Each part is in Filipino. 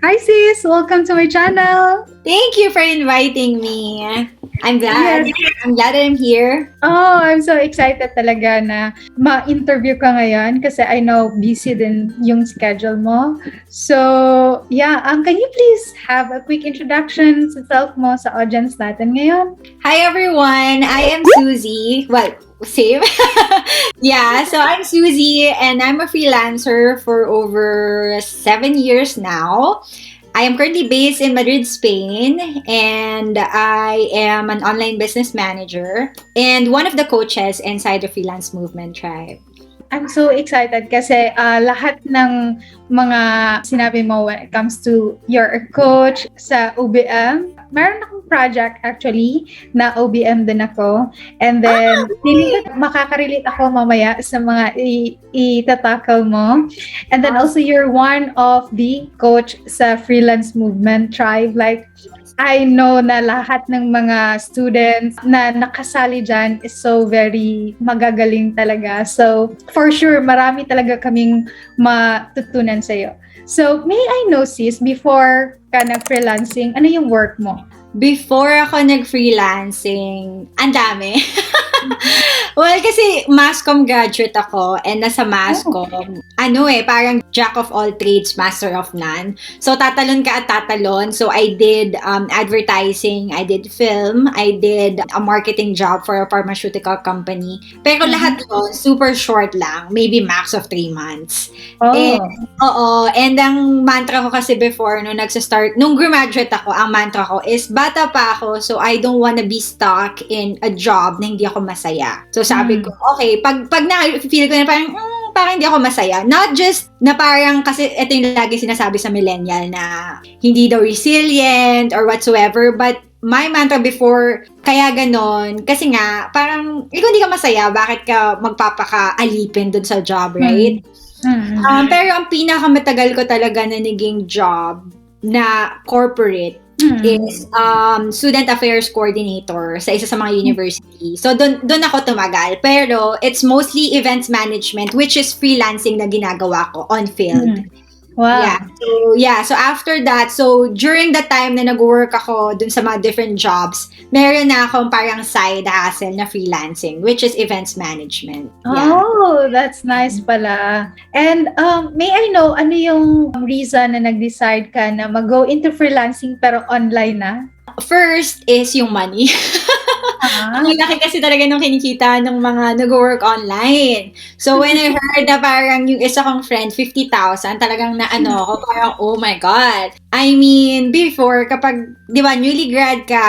Hi sis! Welcome to my channel! Thank you for inviting me. I'm glad. Yes. I'm glad that I'm here. Oh, I'm so excited talaga na ma-interview ka ngayon kasi I know busy din yung schedule mo. So, yeah, can you please have a quick introduction sa self mo sa audience natin ngayon? Hi everyone. I am Susie. Well, same. Yeah, so I'm Susie and I'm a freelancer for over 7 years now. I am currently based in Madrid, Spain, and I am an online business manager and one of the coaches inside the Freelance Movement Tribe. I'm so excited kasi lahat ng mga sinabi mo when it comes to you're a coach sa OBM. Meron akong project actually na OBM din ako. And then, feeling ko makaka-relate ako mamaya sa mga itatakal mo. And then also, you're one of the coach sa Freelance Movement Tribe. Like, I know na lahat ng mga students na nakasali dyan is so very magagaling talaga. So, for sure, marami talaga kaming matutunan sa'yo. So, may I know sis, before ka nag-freelancing, ano yung work mo? Before ako nag-freelancing, ang dami. Well, kasi mass comm graduate ako and nasa mass comm, parang jack of all trades, master of none. So, tatalon ka at tatalon. So, I did advertising, I did film, I did a marketing job for a pharmaceutical company. Pero lahat yun, super short lang. Maybe max of 3 months. And ang mantra ko kasi before, nung graduate ako, ang mantra ko is, bata pa ako, so I don't wanna be stuck in a job na hindi ako masaya. So sabi ko, okay, pag na-feel ko na parang hindi ako masaya. Not just na parang, kasi ito yung lagi sinasabi sa millennial na hindi daw resilient or whatsoever, but my mantra before, kaya ganon, kasi nga, parang, kung hindi ka masaya, bakit ka magpapaka-alipin dun sa job, right? Pero ang pinakamatagal ko talaga na naging job na corporate is student affairs coordinator sa isa sa mga university. So, doon ako tumagal. Pero, it's mostly events management, which is freelancing na ginagawa ko on field. Wow. So after that, so during the time na nag-work ako dun sa mga different jobs, meron na akong parang side hustle na freelancing, which is events management. Yeah. Oh, that's nice pala. And may I know, ano yung reason na nag-decide ka na mag-go into freelancing pero online na? First is yung money. Ang laki kasi talaga nung kinikita ng mga nag-work online. So, when I heard na parang yung isa kong friend, 50,000, talagang ako, parang, oh my God. I mean, before, kapag, di ba, newly grad ka,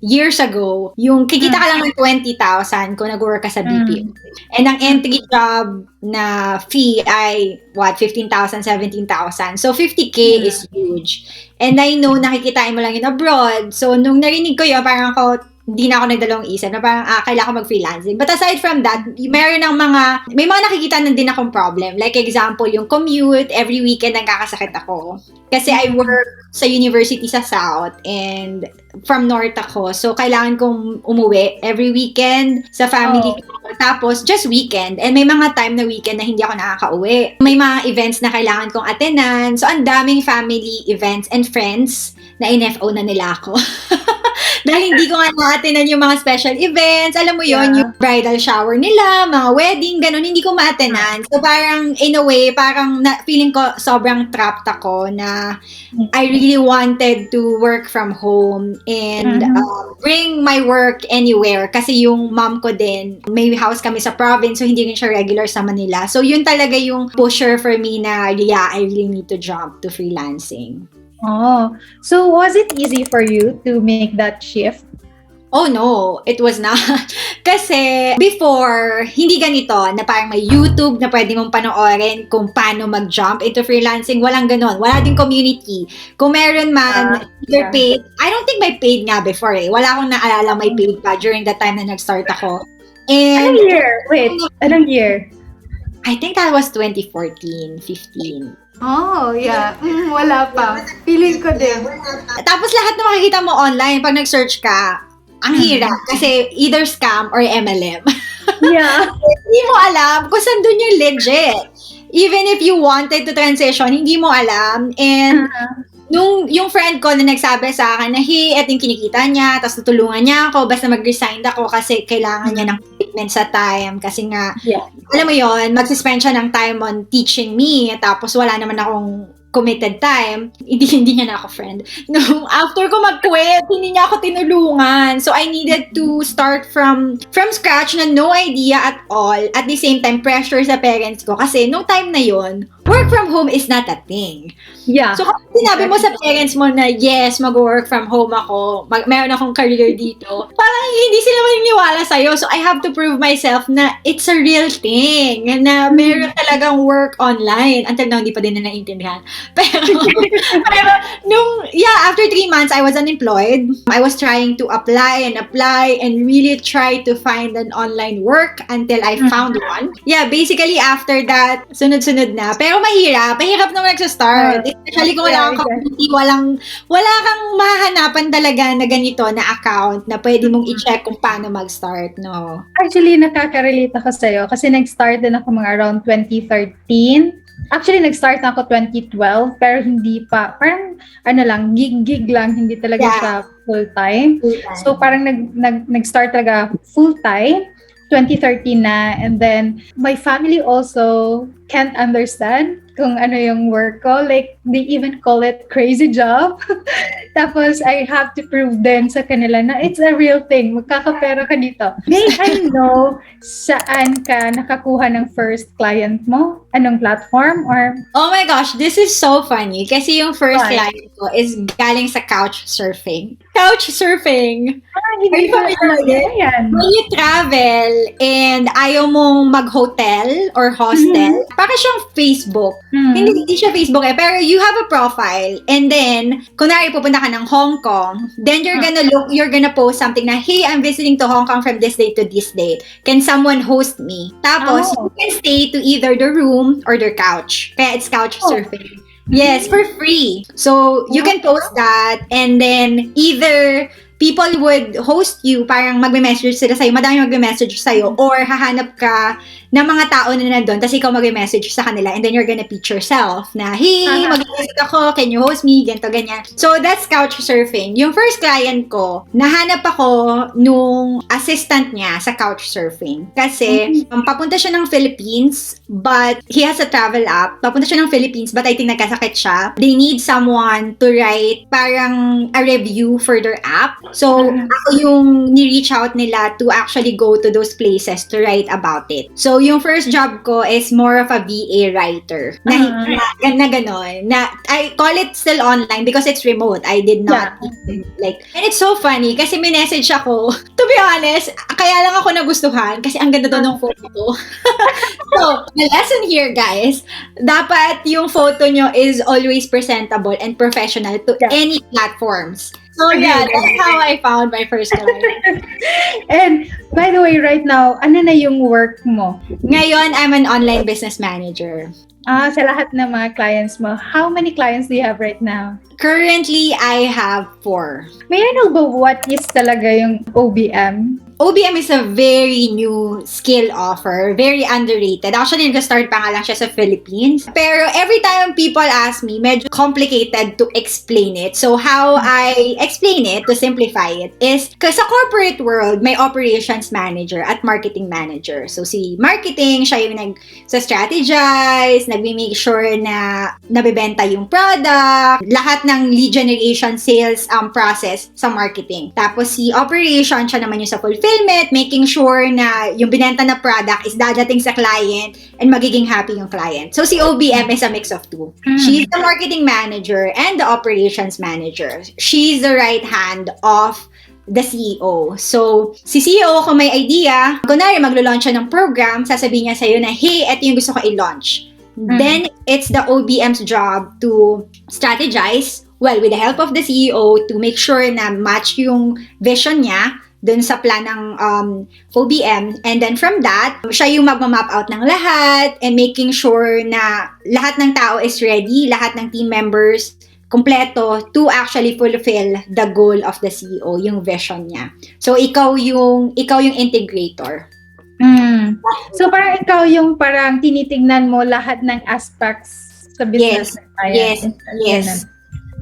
years ago, yung kikita ka lang ng 20,000 kung nag-work ka sa BPO. And ang entry job na fee ay, 15,000, 17,000. So, 50K is huge. And I know, nakikitain mo lang yun abroad. So, nung narinig ko yun, parang ako, hindi na ako nagdalawang isip na parang kailangan ko mag-freelancing. But aside from that, may mga nakikita na din akong problem. Like example, yung commute, every weekend nagkakasakit ako. Kasi I work sa university sa South and from North ako. So, kailangan kong umuwi every weekend sa family ko. Tapos, just weekend. And may mga time na weekend na hindi ako nakaka-uwi. May mga events na kailangan kong attendan. So, ang daming family events and friends na NFO na nila ako. Dahil hindi ko nga na-attendan yung mga special events. Alam mo yon, yung bridal shower nila, mga wedding, ganun, hindi ko ma-attendan. So parang, in a way, parang feeling ko sobrang trapped ako na I really wanted to work from home and bring my work anywhere. Kasi yung mom ko din, may house kami sa province, so hindi rin siya regular sa Manila. So yun talaga yung pusher for me na, yeah, I really need to jump to freelancing. Oh, so was it easy for you to make that shift? Oh no, it was not. Kasi before, hindi ganito na parang may YouTube na pwede mong panoorin kung paano mag-jump into freelancing. Walang ganon. Wala din community. Kung meron man, either paid. I don't think may paid nga before eh. Wala akong naalala may paid pa during the time na nag-start ako. And anong year? Wait, anong year? I think that was 2014, 15. Oh, yeah. Wala pa. Feeling ko din. Tapos lahat na makikita mo online, pag nag-search ka, ang hirap. Kasi either scam or MLM. Yeah. Hindi mo alam kung saan dun yung legit. Even if you wanted to transition, hindi mo alam. And nung yung friend ko na nagsabi sa akin na, hey, eto yung kinikita niya, tapos tutulungan niya ako, basta mag-resign ako kasi kailangan niya ng commitment sa time. Kasi nga, alam mo yon, mag-spend siya ng time on teaching me, tapos wala naman akong committed time, hindi niya na ako friend. No, after ko mag-quit, hindi niya ako tinulungan. So, I needed to start from scratch na no idea at all. At the same time, pressure sa parents ko. Kasi nung time na yon, work from home is not a thing. Yeah. So, kapag sinabi mo sa parents mo na, yes, mag-work from home ako, meron akong career dito, parang hindi sila maniniwala sa'yo. So, I have to prove myself na it's a real thing, na meron talagang work online. Until now, hindi pa din na naiintindihan. Pero after 3 months, I was unemployed. I was trying to apply and really try to find an online work until I found one. Yeah, basically after that, sunod-sunod na. Pero mahirap nung nagsa-start. Especially kung wala kang community, wala kang mahahanapan talaga na ganito na account na pwede mong i-check kung paano mag-start, no? Actually, nakaka-relate ako sa'yo kasi nag-start din ako mga around 2013. Actually, nag-start na ako 2012, pero hindi pa, parang gig lang, hindi talaga siya full-time. So, parang nag-start talaga full-time, 2013 na, and then my family also can't understand kung ano yung work ko. Like, they even call it crazy job. Tapos, I have to prove din sa kanila na it's a real thing. Magkakapera ka dito. May I know saan ka nakakuha ng first client mo? Anong platform? Or oh my gosh, this is so funny. Kasi yung first client ko is galing sa couch surfing. Couch surfing! Hindi ko yan. When you travel and ayaw mong mag-hotel or hostel, para siyang Facebook. Hindi siya Facebook pero you have a profile and then, kunwari pupunta ka ng Hong Kong, then you're gonna post something na, hey, I'm visiting to Hong Kong from this day to this day. Can someone host me? Tapos, you can stay to either the room or their couch. Kaya it's couch surfing. Yes, for free. So, you can post that and then either people would host you, parang magme-message sila sa'yo, madami magme-message sa'yo, or hahanap ka ng mga tao na nandun, tapos ikaw magme-message sa kanila, and then you're gonna pitch yourself na, hey, mag-visit ako, can you host me, ganito, ganyan. So, that's couch surfing. Yung first client ko, nahanap ako nung assistant niya sa couch surfing. Kasi, papunta siya ng Philippines, but he has a travel app. Papunta siya ng Philippines, but I think nagkasakit siya. They need someone to write parang a review for their app. So, ako yung ni-reach out nila to actually go to those places to write about it. So, yung first job ko is more of a VA writer. Na ganon. Na, I call it still online because it's remote. I did not and it's so funny kasi may message ako. To be honest, kaya lang ako nagustuhan kasi ang ganda doon ng photo ko. So, the lesson here, guys, dapat yung photo nyo is always presentable and professional to any platforms. So, that's how I found my first client. And, by the way, right now, ano na yung work mo? Ngayon, I'm an online business manager. Sa lahat ng mga clients mo, how many clients do you have right now? Currently, I have 4. May I know ba what is talaga yung OBM? OBM is a very new skill offer, very underrated. Actually, nag-start pa nga lang siya sa Philippines. Pero every time people ask me, medyo complicated to explain it. So how I explain it, to simplify it, is kasi sa corporate world, may operations manager at marketing manager. So si marketing, siya yung nag-strategize, nag-make sure na nabibenta yung product, lahat ng lead generation sales process sa marketing. Tapos si operation, siya naman yung sa fulfillment, making sure na yung binenta na product is dadating sa client and magiging happy yung client. So, si OBM is a mix of two. She's the marketing manager and the operations manager. She's the right hand of the CEO. So, si CEO, kung may idea, kunwari maglo-launch siya ng program, sasabihin niya sa'yo na, hey, eto yung gusto ko i-launch. Then, it's the OBM's job to strategize, with the help of the CEO, to make sure na match yung vision niya dun sa plan ng OBM. And then from that, siya yung magmamap out ng lahat and making sure na lahat ng tao is ready, lahat ng team members kompleto to actually fulfill the goal of the CEO, yung vision niya. So, ikaw yung integrator. So, parang ikaw yung parang tinitingnan mo lahat ng aspects sa business. Yes.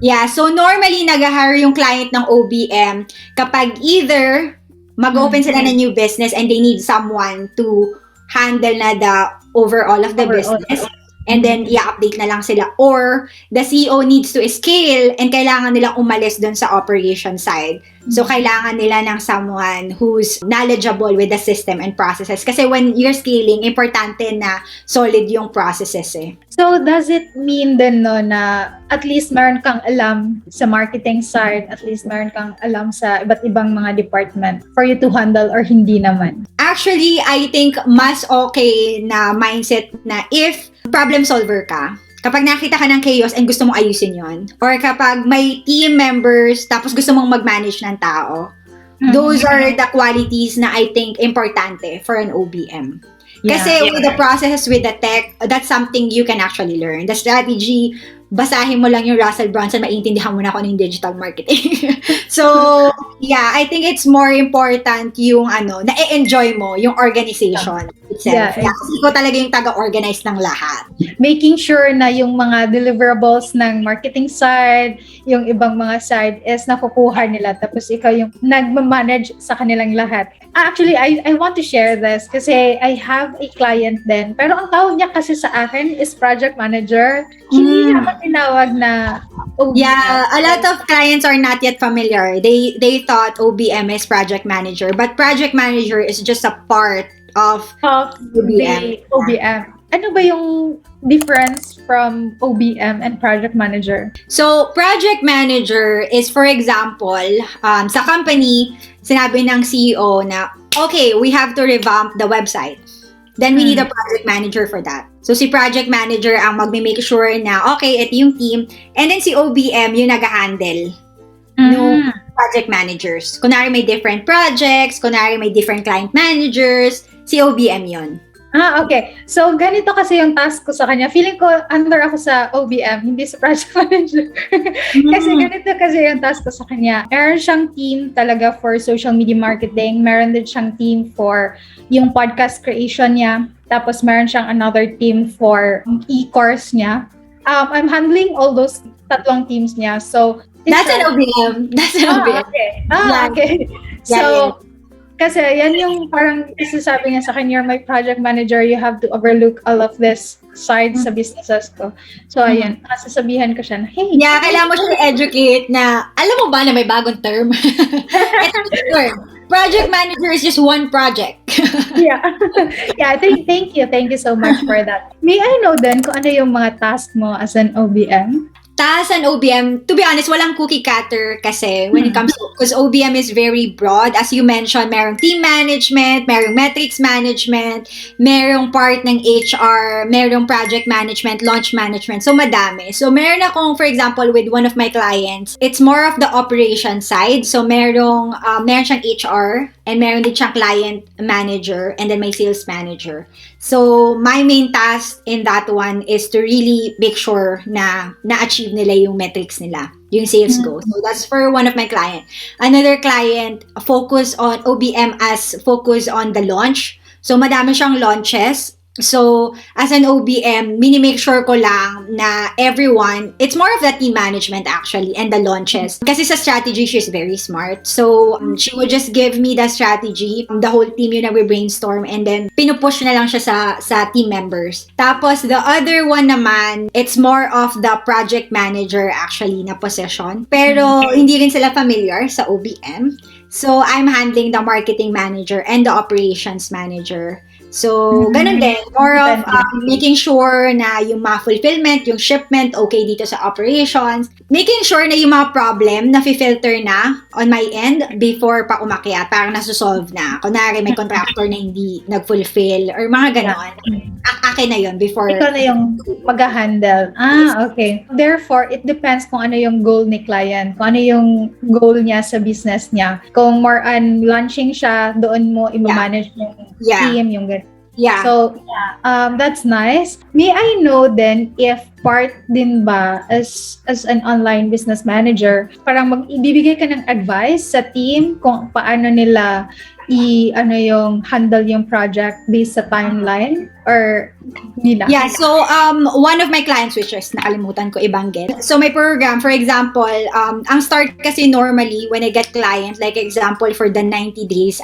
Yeah, so normally nag-hire yung client ng OBM kapag either mag-open sila ng new business and they need someone to handle na the overall of the Overall. business, and then i-update na lang sila, or the CEO needs to scale and kailangan nilang umalis dun sa operation side. So kailangan nila ng someone who's knowledgeable with the system and processes, kasi when you're scaling, importante na solid yung processes eh. So, does it mean then no, na at least meron kang alam sa marketing side, at least meron kang alam sa iba't ibang mga department for you to handle, or hindi naman? Actually, I think mas okay na mindset na if problem solver ka, kapag nakita ka ng chaos and gusto mong ayusin yon, or kapag may team members tapos gusto mong mag-manage ng tao, those are the qualities na I think importante for an OBM. Kasi with the process, with the tech, that's something you can actually learn. The strategy, basahin mo lang yung Russell Brunson, maintindihan mo na kung ano yung digital marketing. So, yeah, I think it's more important yung na-enjoy mo yung organization itself. Yeah. Kasi ikaw talaga yung taga-organize ng lahat. Making sure na yung mga deliverables ng marketing side, yung ibang mga side is nakukuha nila, tapos ikaw yung nagmamanage sa kanilang lahat. Actually, I want to share this kasi I have a client din, pero ang tawag niya kasi sa akin is project manager. Hindi niya ako tinawag na OBM. Yeah, a lot of clients are not yet familiar. They thought OBM is project manager, but project manager is just a part of the OBM. Ano ba yung difference from OBM and project manager? So, project manager is, for example, sa company, sinabi ng CEO na, okay, we have to revamp the website. Then we need a project manager for that. So, si project manager ang mag-make sure na, okay, ito yung team. And then si OBM yung nag-handle no project managers. Kunwari may different projects, kunwari may different client managers, si OBM yun. Okay. So, ganito kasi yung task ko sa kanya. Feeling ko, under ako sa OBM, hindi sa project manager. Kasi ganito kasi yung task ko sa kanya. Meron siyang team talaga for social media marketing. Meron din siyang team for yung podcast creation niya. Tapos, meron siyang another team for e-course niya. I'm handling all those tatlong teams niya. So, that's an OBM. That's an OBM. Okay. Yeah. Okay. So, Yeah. kasi yan yung parang isasabi niya sa akin, you're my project manager, you have to overlook all of this side sa businesses ko. So, ayan, sasabihan ko siya na, hey. Yeah, kailangan mo siya i-educate na, alam mo ba na may bagong term? Ito yung term. Project manager is just one project. Yeah. Yeah, thank you. Thank you so much for that. May I know then kung ano yung mga task mo as an OBM? Task and OBM, to be honest, walang cookie cutter kasi when it comes to, because OBM is very broad. As you mentioned, merong team management, merong metrics management, merong part ng HR, merong project management, launch management. So, madami. So, meron akong, for example, with one of my clients, it's more of the operation side. So, meron siyang HR and meron din siyang client manager and then may sales manager. So, my main task in that one is to really make sure na na-achieve nila yung metrics nila, yung sales goals. So, that's for one of my client. Another client, focus on OBM as focus on the launch. So, madami siyang launches. So, as an OBM, mini-make sure ko lang na everyone, it's more of the team management actually and the launches. Kasi sa strategy, she's very smart. So, she would just give me the strategy, the whole team yung nagbe-brainstorm, and then pinupush na lang siya sa team members. Tapos, the other one naman, it's more of the project manager actually na position. Pero, hindi rin sila familiar sa OBM. So, I'm handling the marketing manager and the operations manager. So, ganun din. More of making sure na yung mga fulfillment, yung shipment, okay dito sa operations. Making sure na yung mga problem na filter na on my end before pa umakyat. Parang nasusolve na. Kunwari may contractor na hindi nag-fulfill or mga ganon. Akin na yun before. Ikaw na yung mag-handle. Okay. Therefore, it depends kung ano yung goal ni client. Kung ano yung goal niya sa business niya. Kung more on launching siya, doon mo i-manage yung team, yung ganun. Yeah. So, that's nice. May I know then if part din ba as an online business manager, parang ibibigay ka ng advice sa team kung paano nila yung handle yung project based sa timeline? or nila? Yeah, so one of my clients, which is nakalimutan ko ibanggit. So my program, for example, ang start kasi normally when I get client, like example for the 90 days,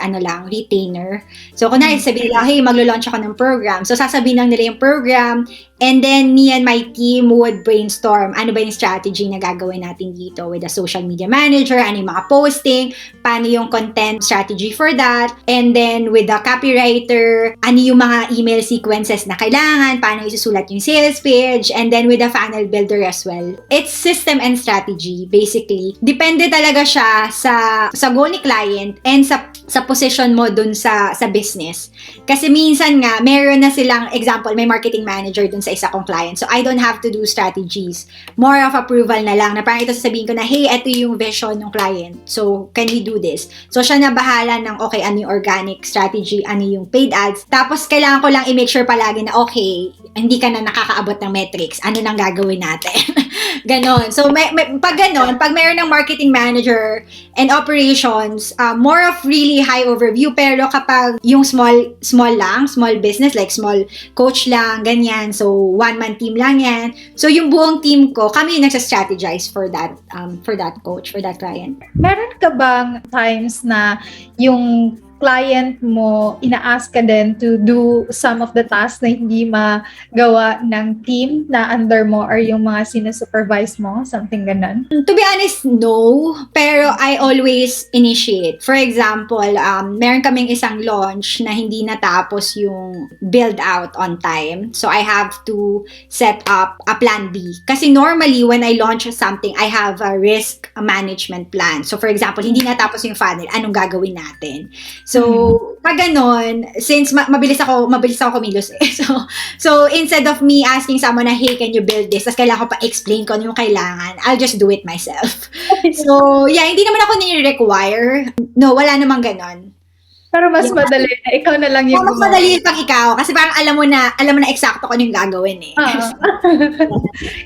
retainer. So kung sabihin nila, hey, maglo-launch ako ng program. So sasabihin lang nila yung program, and then me and my team would brainstorm ano ba yung strategy na gagawin natin dito with the social media manager, ano yung mga posting, paano yung content strategy for that, and then with the copywriter, ano yung mga email sequences na kailangan, paano isusulat yung sales page, and then with the funnel builder as well. It's system and strategy, basically. Depende talaga siya sa goal ni client and sa position mo dun sa business. Kasi minsan nga, meron na silang, example, may marketing manager dun sa isa kong client. So, I don't have to do strategies. More of approval na lang. Na parang ito sasabihin ko na, hey, ito yung vision ng client. So, can we do this? So, siya na bahala ng, okay, ano yung organic strategy, ano yung paid ads. Tapos, kailangan ko lang i-make sure palagi na, okay, hindi ka na nakakaabot ng metrics. Ano nang gagawin natin? Ganon. So, pag ganon, pag mayroon ng marketing manager and operations, more of really high overview. Pero kapag yung small business, like small coach lang, ganyan. So, one-man team lang yan. So, yung buong team ko, kami yung nagsa-strategize for that coach, for that client. Meron ka bang times na yung client mo, ina-ask ka din to do some of the tasks na hindi magawa ng team na under mo or yung mga sinusupervise mo? Something ganun? To be honest, no. Pero I always initiate. For example, meron kaming isang launch na hindi natapos yung build out on time. So I have to set up a plan B. Kasi normally, when I launch something, I have a risk management plan. So for example, hindi natapos yung funnel, anong gagawin natin? So, pag ganon, since mabilis ako kumilos eh. So instead of me asking someone na, hey, can you build this? Tapos kailangan ko pa explain ko ano yung kailangan, I'll just do it myself. So, yeah, hindi naman ako nire-require. No, wala namang ganon. Pero mas madali na ikaw na lang yung mas madali pag ikaw. Kasi parang alam mo na eksakto kung ano yung gagawin eh.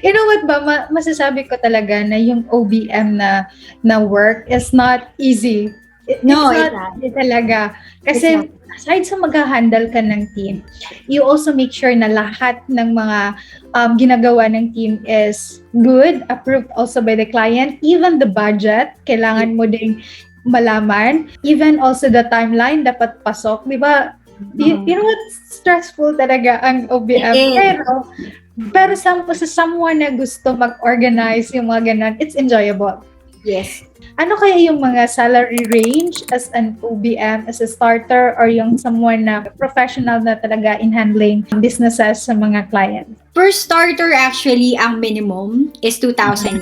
You know what ba, masasabi ko talaga na yung OBM na work is not easy. It's not easy talaga. Kasi aside sa mag-handle ka ng team, you also make sure na lahat ng mga ginagawa ng team is good, approved also by the client. Even the budget, kailangan mo ding malaman. Even also the timeline, dapat pasok. Di ba? You know what? Stressful talaga ang OBM. Pero sa someone na gusto mag-organize yung mga ganun, it's enjoyable. Yes. Ano kaya yung mga salary range as an OBM, as a starter, or yung someone na professional na talaga in handling businesses sa mga clients? Per starter, actually, ang minimum is 2,000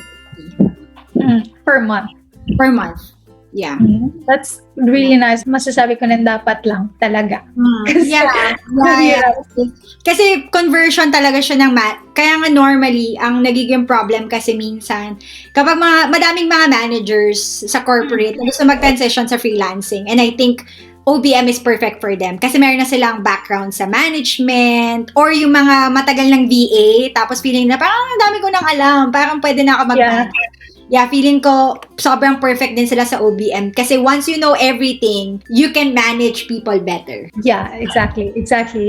per month. Per month. Yeah. That's really nice. Masasabi ko na dapat lang talaga. Yeah. Kasi conversion talaga siya ng kaya nga normally, ang nagiging problem kasi minsan, kapag madaming mga managers sa corporate, gusto mag-transition sa freelancing. And I think OBM is perfect for them. Kasi meron na silang background sa management or yung mga matagal ng VA, tapos feeling na parang ang dami ko nang alam, parang pwede na ako mag-manage. Yeah, feeling ko sobrang perfect din sila sa OBM kasi once you know everything, you can manage people better. Yeah, exactly.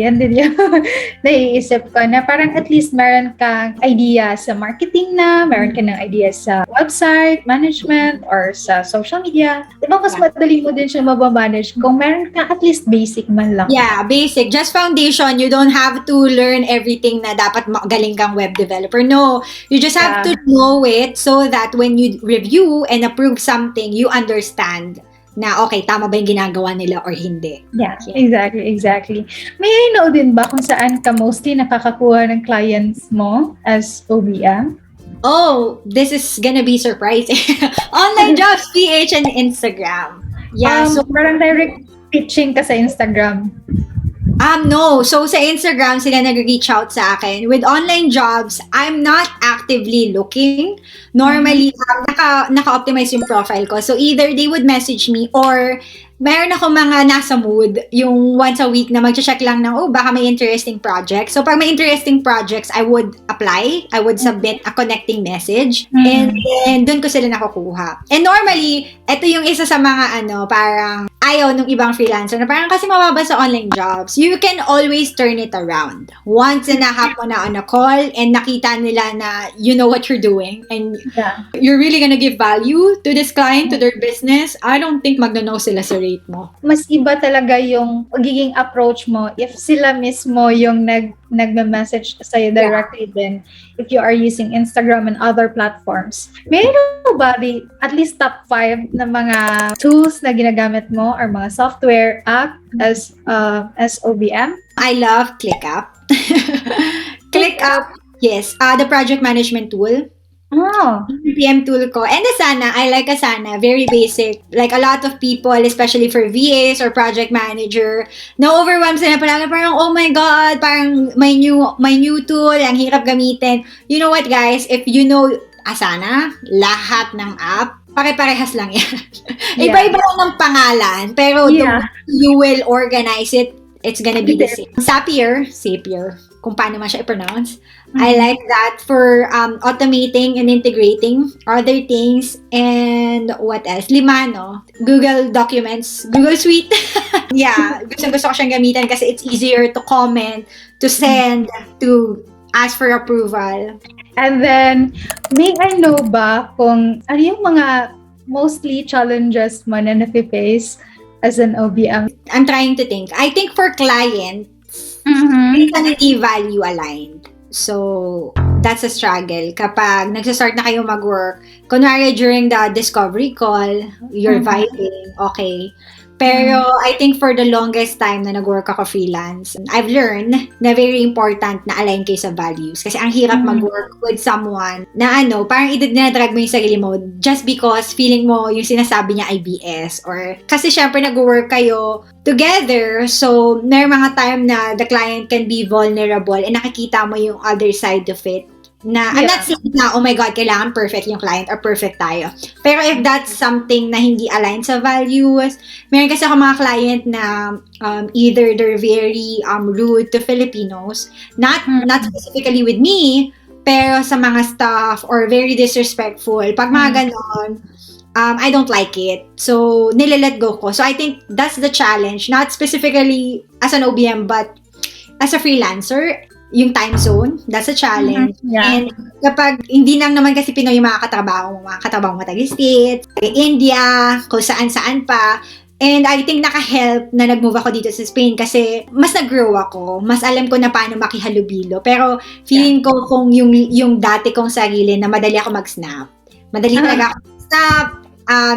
Yan din yung naiisip ko na parang at least meron kang idea sa marketing na, meron ka ng idea sa website, management, or sa social media. Diba mas madali mo din siya mabamanage kung meron ka at least basic man lang. Yeah, basic. Just foundation. You don't have to learn everything na dapat magaling kang web developer. No, you just have to know it so that when you review and approve something, you understand na okay, tama ba yung ginagawa nila or hindi. Yeah, exactly. May I know din ba kung saan ka mostly nakakakuha ng clients mo as OBM? Oh, this is gonna be surprising. Online Jobs PH and Instagram. Yeah, so parang direct pitching ka sa Instagram. No. So, sa Instagram, sila nag-reach out sa akin. With online jobs, I'm not actively looking. Normally, naka-optimize yung profile ko. So, either they would message me or meron ako mga nasa mood, yung once a week na mag-check lang ng, baka may interesting project. So, pag may interesting projects, I would apply. I would submit a connecting message. And then, doon ko sila nakukuha. And normally, ito yung isa sa mga parang ayaw ng ibang freelancer na parang kasi mababa sa online jobs. You can always turn it around. Once na nahap mo na on a call and nakita nila na you know what you're doing and you're really gonna give value to this client, to their business, I don't think magno-no sila sa rate mo. Mas iba talaga yung pagiging approach mo if sila mismo yung nagme-message sa'yo directly then if you are using Instagram and other platforms. Mayroon ba at least top 5 na mga tools na ginagamit mo or mga software app as OBM? I love ClickUp. ClickUp, yes. The project management tool. Oh. PM tool ko. And Asana, I like Asana. Very basic. Like a lot of people, especially for VAs or project manager, na-overwhelm sila palagi. Parang, oh my God, parang may new tool, ang hirap gamitin. You know what, guys? If you know Asana, lahat ng app, pare-parehas lang yan. Iba-iba lang ng pangalan, pero you will organize it, it's gonna be the same. Zapier, kung paano man siya i-pronounce. I like that for automating and integrating other things. And what else? Limano, Google Documents, Google Suite. Gusto ko siyang gamitan kasi it's easier to comment, to send, to ask for approval. And then, may I know ba kung ano yung mga mostly challenges mo na nafe-face as an OBM? I'm trying to think. I think for clients, it's hindi value aligned. So, that's a struggle. Kapag nagsastart na kayo mag-work, kunwari during the discovery call, you're vibing, okay. Pero I think for the longest time na nag-work ako freelance, I've learned na very important na align kayo sa values. Kasi ang hirap mag-work with someone na parang idinadrag mo yung sarili mo just because feeling mo yung sinasabi niya ay BS. Or kasi syempre nag-work kayo together, so may mga time na the client can be vulnerable and nakikita mo yung other side of it. I'm not saying na, oh my God, kailangan perfect yung client or perfect tayo. Pero if that's something na hindi aligned sa values, meron kasi ako mga client na either they're very rude to Filipinos, not specifically with me, pero sa mga staff or very disrespectful. Pag mga ganon, I don't like it. So, nilalet go ko. So, I think that's the challenge. Not specifically as an OBM, but as a freelancer, yung time zone, that's a challenge. And kapag hindi lang naman kasi Pinoy yung mga katrabaho mo taga-States, India, kung saan-saan pa. And I think naka-help na nag-move ako dito sa Spain kasi mas nag-grow ako, mas alam ko na paano makihalubilo. Pero feeling ko kung yung dati kong sarili na madali ako mag-snap. Madali talaga ako mag-snap.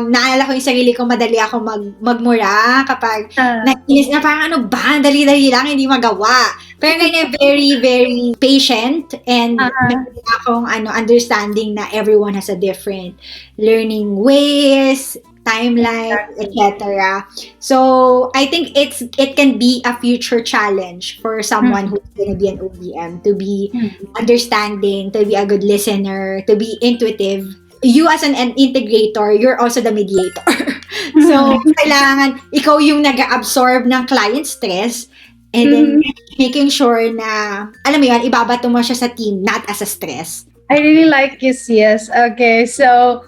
Naalala ko yung sarili ko, madali ako magmura kapag nainis na parang ano ba, dali-dali lang, hindi magawa. Pero ngayon, very, very patient and meron akong understanding na everyone has a different learning ways, timeline, etc. So, I think it can be a future challenge for someone who's going to be an OBM, to be understanding, to be a good listener, to be intuitive. You as an integrator, you're also the mediator. So, kailangan ikaw yung nag-absorb ng client stress and then making sure na, alam mo yun, ibabato mo siya sa team, not as a stress. I really like you, Cies. Okay, so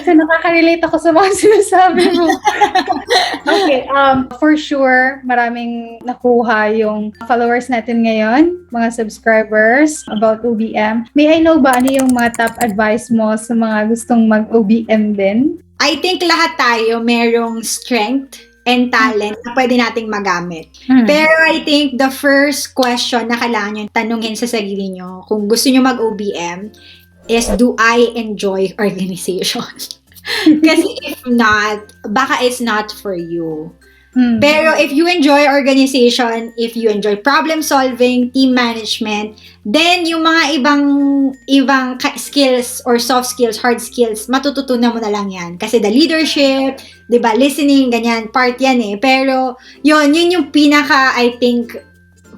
nakaka-relate ako sa mga sinasabi mo. Okay, for sure, maraming nakuha yung followers natin ngayon, mga subscribers about OBM. May I know ba ano yung mga top advice mo sa mga gustong mag-OBM din? I think lahat tayo merong strength and talent na pwede nating magamit. Pero I think the first question na kailangan nyo tanungin sa sarili nyo kung gusto nyo mag-OBM is, do I enjoy organization? Kasi if not, baka it's not for you. Pero if you enjoy organization, if you enjoy problem solving, team management, then yung mga ibang skills or soft skills, hard skills, matututunan mo na lang yan. Kasi the leadership, 'di ba, listening, ganyan, part yan eh. Pero yun yung pinaka, I think,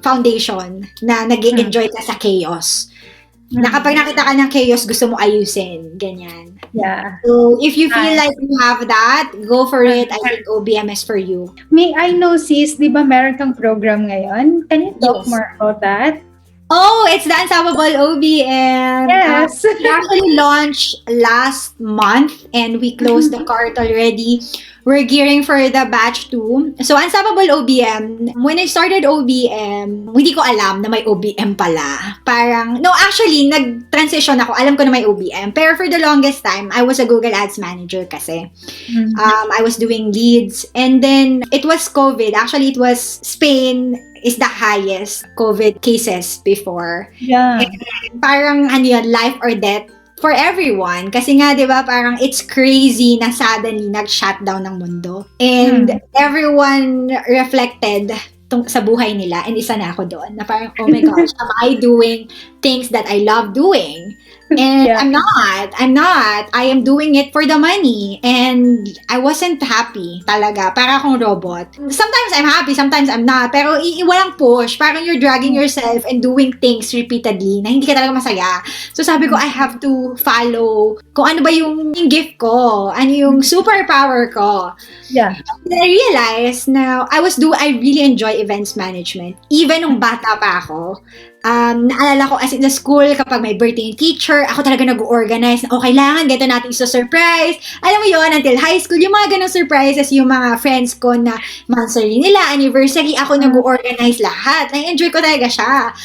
foundation na nag-enjoy ka sa chaos. Na kapag nakita ka ng chaos, gusto mo ayusin, ganyan. Yeah. So, if you feel Nice. like you have that, go for it. I think OBM is for you. May I know, sis, di ba meron kang program ngayon? Can you talk Yes. more about that? Oh, it's the Unstoppable OBM. Yes. We actually launched last month and we closed the cart already. We're gearing for the batch 2. So, Unstoppable OBM, when I started OBM, hindi ko alam na may OBM pala. Parang, no, actually, nag-transition ako. Alam ko na may OBM. Pero for the longest time, I was a Google Ads manager kasi. I was doing leads. And then, it was COVID. Actually, it was Spain is the highest COVID cases before. Yeah. Parang ano yun, life or death for everyone. Kasi nga, di ba, parang it's crazy na suddenly nag-shutdown ng mundo. And everyone reflected sa buhay nila. And isa na ako doon. Na parang, oh my gosh, am I doing things that I love doing? And Yeah. I'm not. I am doing it for the money. And I wasn't happy talaga. Para akong robot. Sometimes I'm happy, sometimes I'm not. Pero walang push. Parang you're dragging yourself and doing things repeatedly na hindi ka talaga masaya. So sabi ko, I have to follow kung ano ba yung gift ko. Ano yung superpower ko. Yeah. And I realized na I really enjoy events management. Even nung bata pa ako, naalala ko as in the school, kapag may birthday ng teacher, ako talaga nag-organize na, kailangan, ganito natin surprise. Alam mo yon until high school, yung mga ganong surprises, yung mga friends ko na monthsary nila, anniversary, ako nag-organize lahat. Na-enjoy ko talaga siya.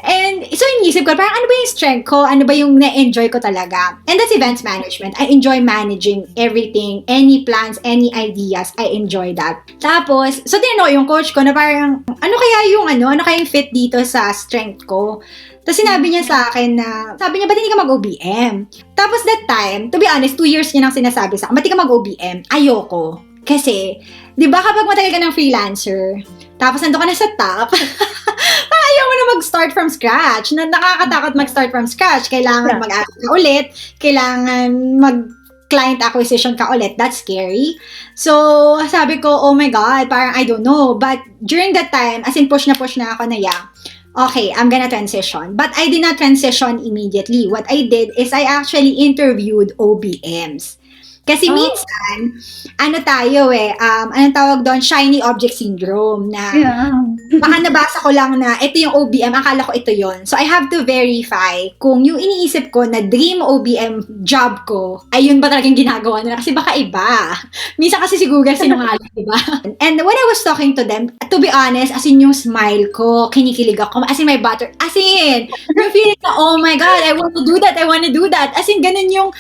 And so inisip ko, parang ano ba yung strength ko? Ano ba yung na-enjoy ko talaga? And that's events management. I enjoy managing everything. Any plans, any ideas, I enjoy that. Tapos, so tinanong yung coach ko na parang, ano kaya yung fit dito sa strength ko? Tapos sinabi niya sa akin na, sabi niya, ba't hindi ka mag-OBM? Tapos that time, to be honest, 2 years niya nang sinasabi sa akin, ba't hindi ka mag-OBM? Ayoko. Kasi, di ba kapag matagal ka ng freelancer, tapos nandun ka na sa top, ayaw mo na mag-start from scratch. Nakakatakot mag-start from scratch. Kailangan mag-ask ka ulit. Kailangan mag-client acquisition ka ulit. That's scary. So, sabi ko, oh my God, parang I don't know. But during that time, as in push na ako na okay, I'm gonna transition. But I did not transition immediately. What I did is I actually interviewed OBMs. Kasi minsan, anong tawag doon, shiny object syndrome na baka nabasa ko lang na ito yung OBM, akala ko ito yon. So I have to verify kung yung iniisip ko na dream OBM job ko, ay yun ba talagang ginagawa nila? Kasi baka iba. Minsan kasi si Google sinungaling, diba? And when I was talking to them, to be honest, as in yung smile ko, kinikilig ako, as in my butter, as in, yung feeling na, oh my God, I want to do that. As in, ganun yung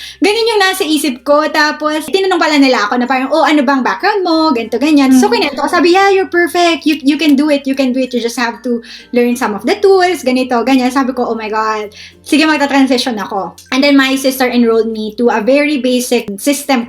nasa isip ko. Tapos, tinanong pala nila ako na parang, ano bang background mo? Ganito, ganyan. So, kinento ko, sabi, yeah, you're perfect. You can do it. You just have to learn some of the tools. Ganito, ganyan. Sabi ko, oh my God. Sige, magta-transition ako. And then, my sister enrolled me to a very basic system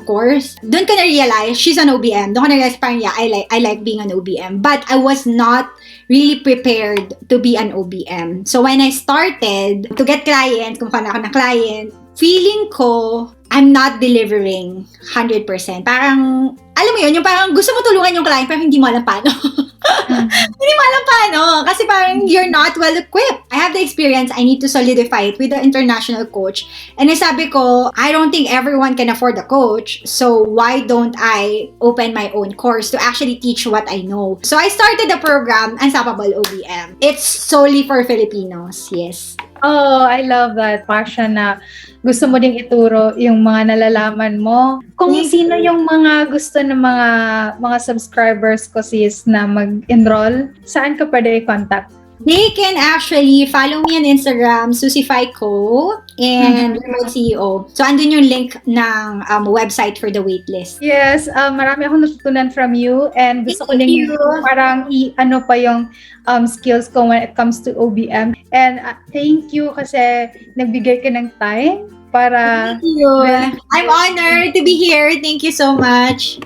course. Doon ko na-realize, she's an OBM. Doon ko na-realize, parang, yeah, I like being an OBM. But I was not really prepared to be an OBM. So, when I started to get clients, kung paano ako ng client, feeling ko, I'm not delivering 100%. Parang, alam mo yun, yung parang gusto mo tulungan yung client pero hindi mo alam paano. Hindi mo alam paano. Kasi parang you're not well equipped. I have the experience. I need to solidify it with the international coach. And sabi ko, I don't think everyone can afford a coach. So why don't I open my own course to actually teach what I know? So I started the program, Unstoppable OBM. It's solely for Filipinos. Yes. Oh, I love that passion na gusto mo ding ituro yung mga nalalaman mo. Kung sino yung mga gusto ng mga subscribers ko sis na mag-enroll, saan ka pwede i-contact? They can actually follow me on Instagram, Susifyco, and Remote CEO. So, andun yung link ng website for the waitlist. Yes, marami akong natutunan from you and gusto ko din parang i-ano pa yung skills ko when it comes to OBM. And thank you kasi nagbigay ka ng time para... Thank you. I'm honored to be here. Thank you so much.